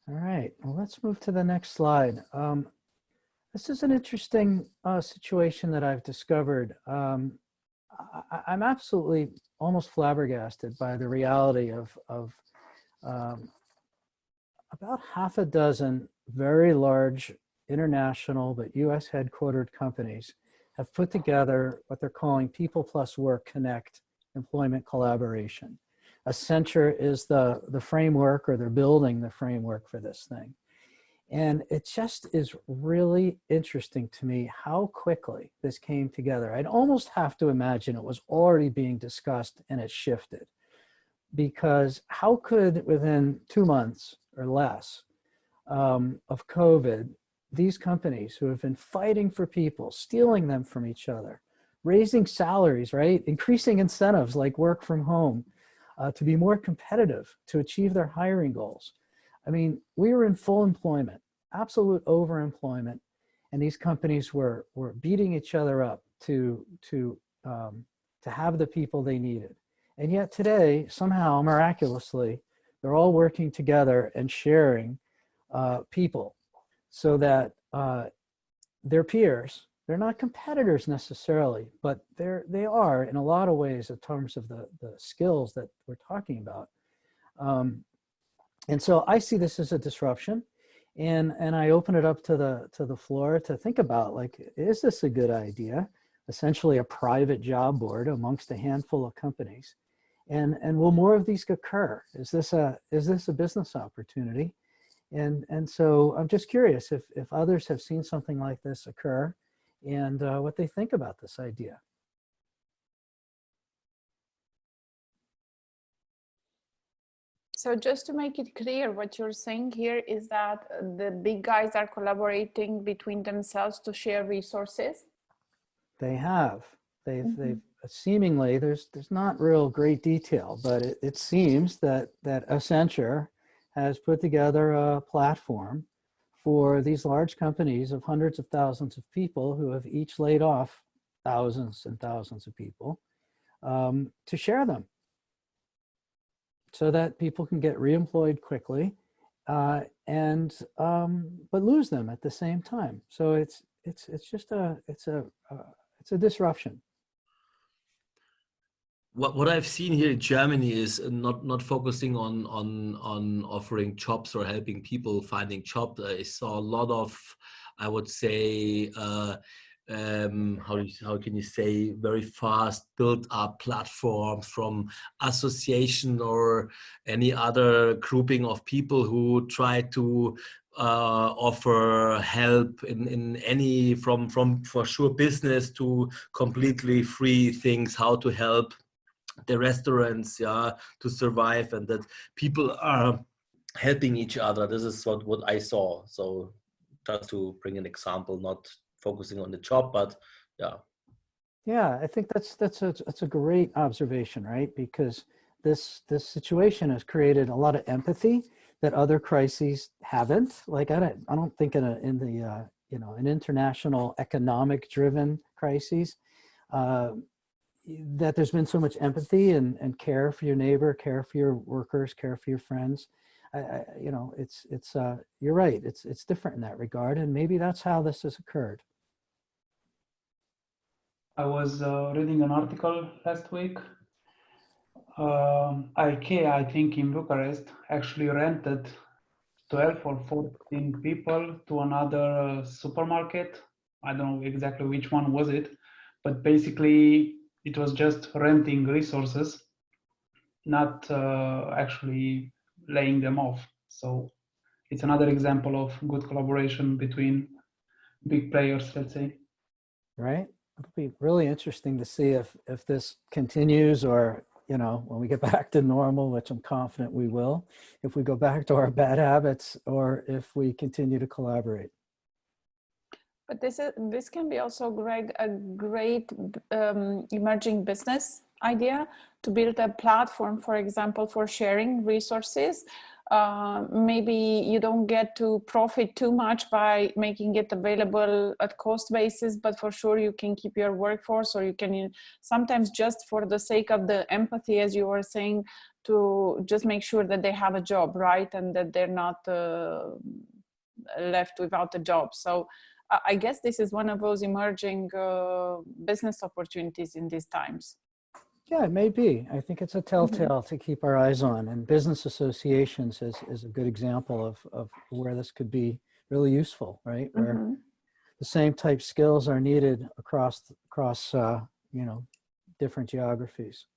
All right, well, let's move to the next slide. This is an interesting situation that I've discovered. I'm absolutely almost flabbergasted by the reality of about half a dozen very large international but US headquartered companies have put together what they're calling People Plus Work Connect employment collaboration. Accenture is the framework, or they're building the framework for this thing. And it just is really interesting to me how quickly this came together. I'd almost have to imagine it was already being discussed and it shifted. Because how could, within 2 months or less of COVID, these companies who have been fighting for people, stealing them from each other, raising salaries, right? Increasing incentives like work from home to be more competitive, to achieve their hiring goals. I mean, we were in full employment, absolute overemployment, and these companies were beating each other up to have the people they needed. And yet today, somehow, miraculously, they're all working together and sharing people so that their peers, they're not competitors necessarily, but they are in a lot of ways in terms of the skills that we're talking about. And so I see this as a disruption, and I open it up to the floor to think about, like, is this a good idea? Essentially a private job board amongst a handful of companies. And will more of these occur? Is this a business opportunity? And so I'm just curious if others have seen something like this occur and what they think about this idea. So just to make it clear, what you're saying here is that the big guys are collaborating between themselves to share resources? They have. They've seemingly, there's not real great detail, but it seems that Accenture has put together a platform for these large companies of hundreds of thousands of people who have each laid off thousands and thousands of people to share them so that people can get reemployed quickly but lose them at the same time. So it's just it's a disruption. What I've seen here in Germany is not focusing on offering jobs or helping people finding jobs. I saw a lot of, I would say, how can you say, very fast built up platforms from association or any other grouping of people who try to offer help in any from for sure business to completely free things, how to help the restaurants, yeah, to survive, and that people are helping each other. This is what I saw. So just to bring an example, not focusing on the job, but yeah, I think that's a great observation, right? Because this situation has created a lot of empathy that other crises haven't. Like I don't think in an international economic driven crises that there's been so much empathy and care for your neighbor, care for your workers, care for your friends. It's you're right. It's different in that regard, and maybe that's how this has occurred. I was reading an article last week. IKEA, I think in Bucharest, actually rented 12 or 14 people to another supermarket. I don't know exactly which one was it, but basically it was just renting resources, not actually laying them off. So it's another example of good collaboration between big players, let's say. Right. It'll be really interesting to see if this continues, or, when we get back to normal, which I'm confident we will, if we go back to our bad habits or if we continue to collaborate. But this can be also, Greg, a great emerging business idea to build a platform, for example, for sharing resources maybe you don't get to profit too much by making it available at cost basis, but for sure you can keep your workforce, or you can sometimes just for the sake of the empathy, as you were saying, to just make sure that they have a job, right? And that they're not left without a job. So I guess this is one of those emerging business opportunities in these times. Yeah, it may be. I think it's a telltale to keep our eyes on, and business associations is a good example of where this could be really useful, right? Where the same type skills are needed across you know, different geographies.